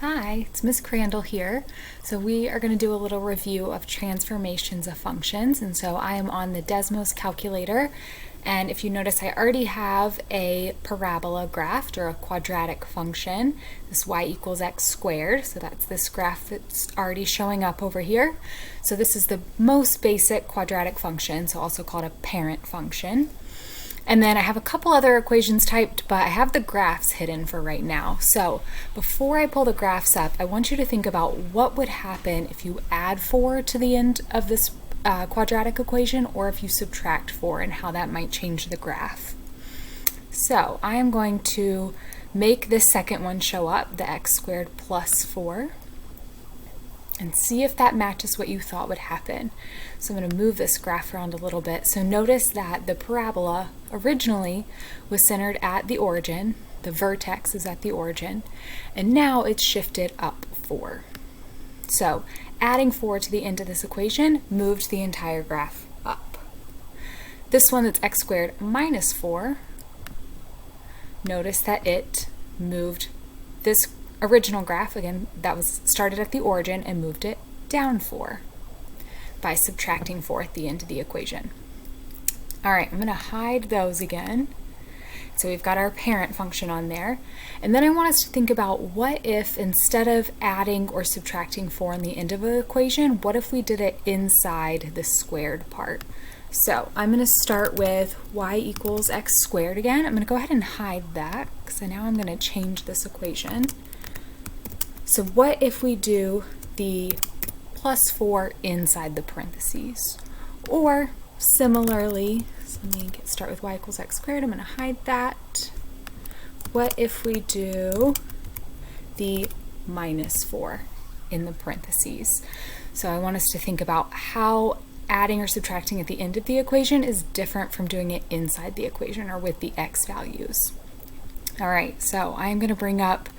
Hi, it's Miss Crandall here. So we are going to do a little review of transformations of functions. And so I am on the Desmos calculator. And if you notice, I already have a parabola graphed or a quadratic function, this y equals x squared. So that's this graph that's already showing up over here. So this is the most basic quadratic function, so also called a parent function. And then I have a couple other equations typed, but I have the graphs hidden for right now. So before I pull the graphs up, I want you to think about what would happen if you add 4 to the end of this quadratic equation, or if you subtract 4, and how that might change the graph. So I am going to make this second one show up, the x squared plus 4. And see if that matches what you thought would happen. So I'm going to move this graph around a little bit. So notice that the parabola originally was centered at the origin. The vertex is at the origin. And now it's shifted up 4. So adding 4 to the end of this equation moved the entire graph up. This one that's x squared minus 4, notice that it moved this original graph, again, that was started at the origin, and moved it down 4 by subtracting 4 at the end of the equation. All right, I'm going to hide those again. So we've got our parent function on there. And then I want us to think about, what if instead of adding or subtracting 4 on the end of an equation, what if we did it inside the squared part? So I'm going to start with y equals x squared again. I'm going to go ahead and hide that, because now I'm going to change this equation. So what if we do the plus 4 inside the parentheses? Or similarly, so let me start with y equals x squared. I'm going to hide that. What if we do the minus 4 in the parentheses? So I want us to think about how adding or subtracting at the end of the equation is different from doing it inside the equation or with the x values. All right, so I'm going to bring up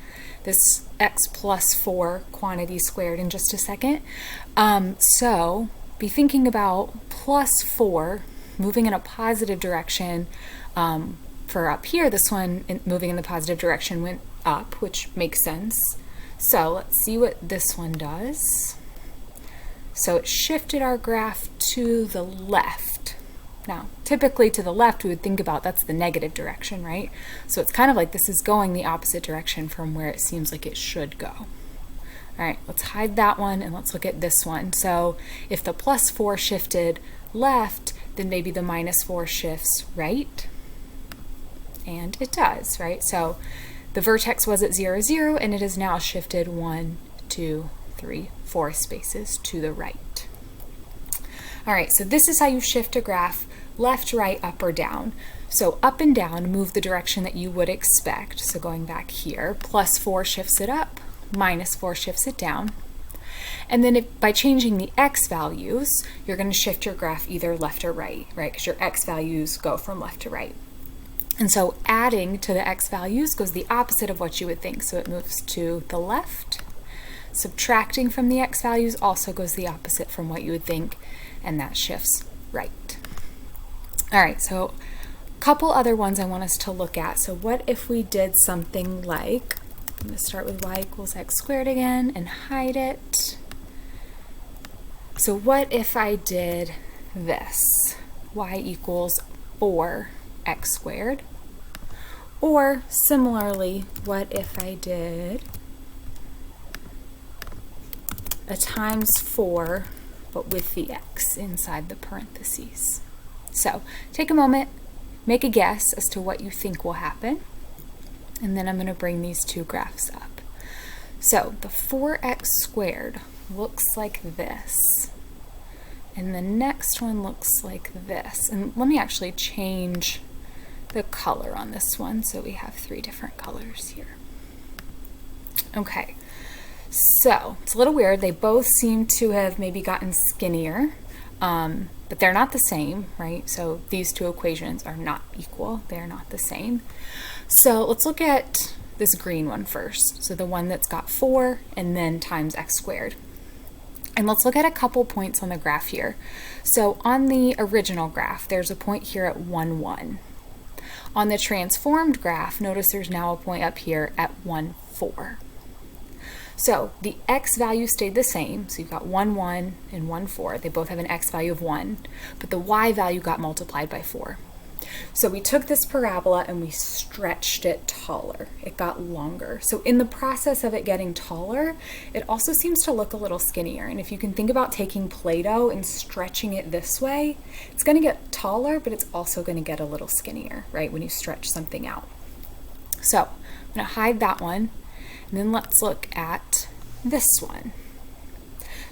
this x plus 4 quantity squared in just a second. So be thinking about plus 4 moving in a positive direction. For up here, this one moving in the positive direction went up, which makes sense. So let's see what this one does. So it shifted our graph to the left. Now, typically to the left, we would think about that's the negative direction, right? So it's kind of like this is going the opposite direction from where it seems like it should go. All right, let's hide that one and let's look at this one. So if the plus 4 shifted left, then maybe the minus 4 shifts right. And it does, right? So the vertex was at 0, 0, and it has now shifted 1, 2, 3, 4 spaces to the right. All right, so this is how you shift a graph: left, right, up, or down. So up and down move the direction that you would expect. So going back here, plus 4 shifts it up, minus 4 shifts it down. And then by changing the x values, you're going to shift your graph either left or right, right? Because your x values go from left to right. And so adding to the x values goes the opposite of what you would think. So it moves to the left. Subtracting from the x values also goes the opposite from what you would think, and that shifts right. All right, so a couple other ones I want us to look at. So what if we did something like, I'm going to start with y equals x squared again and hide it. So what if I did this, y equals 4x squared? Or similarly, what if I did a times 4, but with the x inside the parentheses? So take a moment, make a guess as to what you think will happen, and then I'm going to bring these two graphs up. So the 4x squared looks like this, and the next one looks like this. And let me actually change the color on this one so we have 3 different colors here. Okay. So it's a little weird. They both seem to have maybe gotten skinnier, but they're not the same, right? So these two equations are not equal. They're not the same. So let's look at this green one first. So the one that's got 4 and then times x squared. And let's look at a couple points on the graph here. So on the original graph, there's a point here at 1, 1. On the transformed graph, notice there's now a point up here at 1, 4. So the x value stayed the same. So you've got 1, 1, and 1, 4. They both have an x value of 1, but the y value got multiplied by 4. So we took this parabola and we stretched it taller. It got longer. So in the process of it getting taller, it also seems to look a little skinnier. And if you can think about taking Play-Doh and stretching it this way, it's going to get taller, but it's also going to get a little skinnier, right, when you stretch something out. So I'm going to hide that one, and then let's look at this one.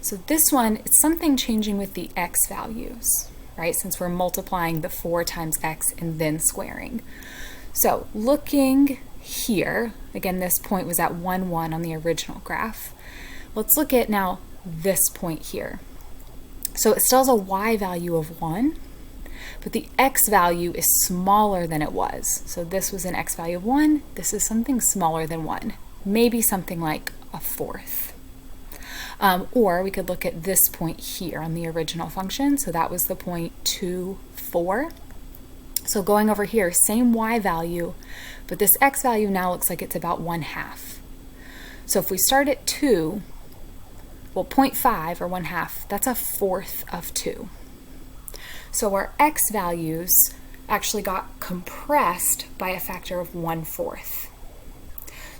So this one, it's something changing with the x values, right? Since we're multiplying the 4 times x and then squaring. So looking here, again, this point was at 1, 1 on the original graph. Let's look at now this point here. So it still has a y value of 1, but the x value is smaller than it was. So this was an x value of 1, this is something smaller than 1, maybe something like a fourth. Or we could look at this point here on the original function. So that was the point 2, 4. So going over here, same y value, but this x value now looks like it's about 1/2. So if we start at 2, well, 0.5 or 1/2, that's a fourth of 2. So our x values actually got compressed by a factor of 1/4.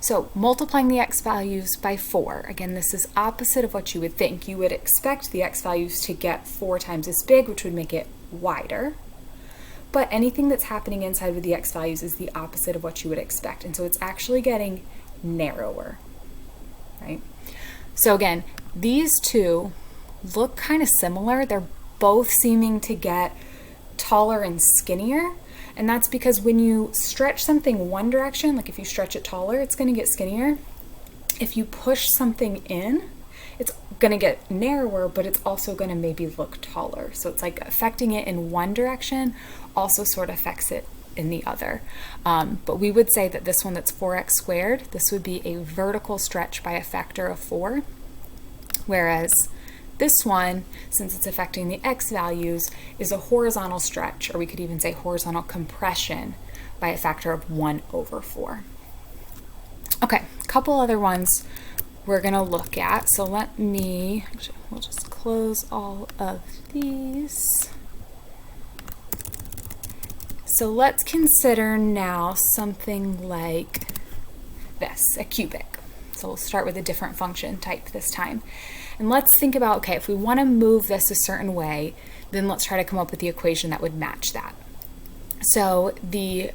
So multiplying the x values by 4, again, this is opposite of what you would think. You would expect the x values to get 4 times as big, which would make it wider. But anything that's happening inside with the x values is the opposite of what you would expect. And so it's actually getting narrower, right? So again, these two look kind of similar. They're both seeming to get taller and skinnier. And that's because when you stretch something one direction, like if you stretch it taller, it's going to get skinnier. If you push something in, it's going to get narrower, but it's also going to maybe look taller. So it's like affecting it in one direction also sort of affects it in the other. But we would say that this one that's 4x squared, this would be a vertical stretch by a factor of 4, whereas this one, since it's affecting the x values, is a horizontal stretch, or we could even say horizontal compression by a factor of 1/4. Okay, a couple other ones we're going to look at. So we'll just close all of these. So let's consider now something like this, a cubic. So we'll start with a different function type this time. And let's think about, okay, if we want to move this a certain way, then let's try to come up with the equation that would match that. So the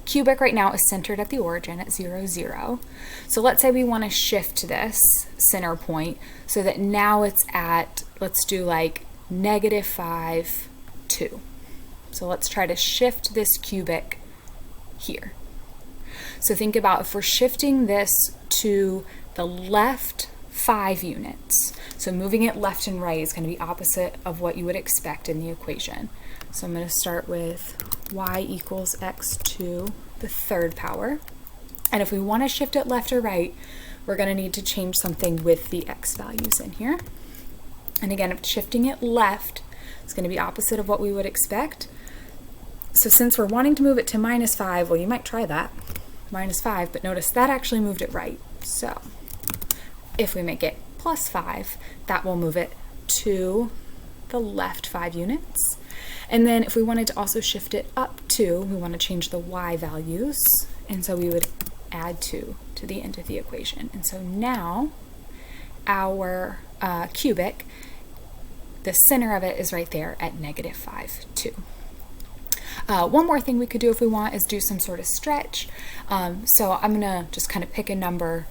cubic right now is centered at the origin at 0, 0. So let's say we want to shift this center point so that now it's at, let's do like -5, 2. So let's try to shift this cubic here. So think about if we're shifting this to the left 5 units. So moving it left and right is going to be opposite of what you would expect in the equation. So I'm going to start with y equals x to the 3rd power. And if we want to shift it left or right, we're going to need to change something with the x values in here. And again, if shifting it left, it's going to be opposite of what we would expect. So since we're wanting to move it to -5, well, you might try that, -5, but notice that actually moved it right. So if we make it +5, that will move it to the left 5 units. And then if we wanted to also shift it up 2, we want to change the y values. And so we would add 2 to the end of the equation. And so now our cubic, the center of it is right there at -5, 2. One more thing we could do if we want is do some sort of stretch. So I'm going to just kind of pick a number.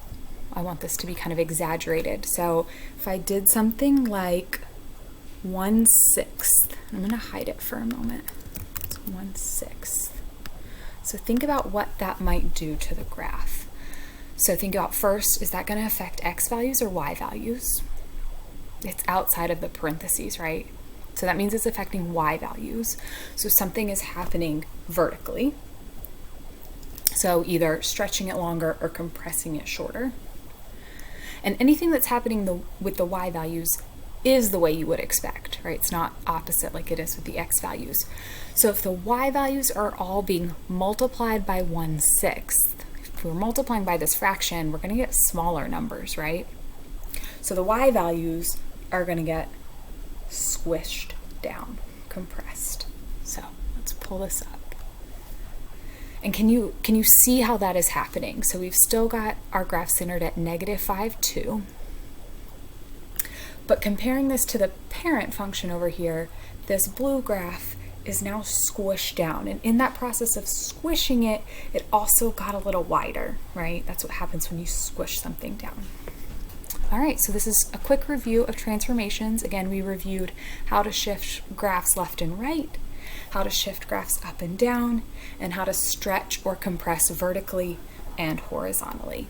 I want this to be kind of exaggerated. So if I did something like 1/6, I'm going to hide it for a moment. It's 1/6. So think about what that might do to the graph. So think about first, is that going to affect x values or y values? It's outside of the parentheses, right? So that means it's affecting y values. So something is happening vertically. So either stretching it longer or compressing it shorter. And anything that's happening with the y values is the way you would expect, right? It's not opposite like it is with the x values. So if the y values are all being multiplied by 1/6, if we're multiplying by this fraction, we're going to get smaller numbers, right? So the y values are going to get squished down, compressed. So let's pull this up. And can you see how that is happening? So we've still got our graph centered at -5, 2. But comparing this to the parent function over here, this blue graph is now squished down. And in that process of squishing it, it also got a little wider, right? That's what happens when you squish something down. All right, so this is a quick review of transformations. Again, we reviewed how to shift graphs left and right, how to shift graphs up and down, and how to stretch or compress vertically and horizontally.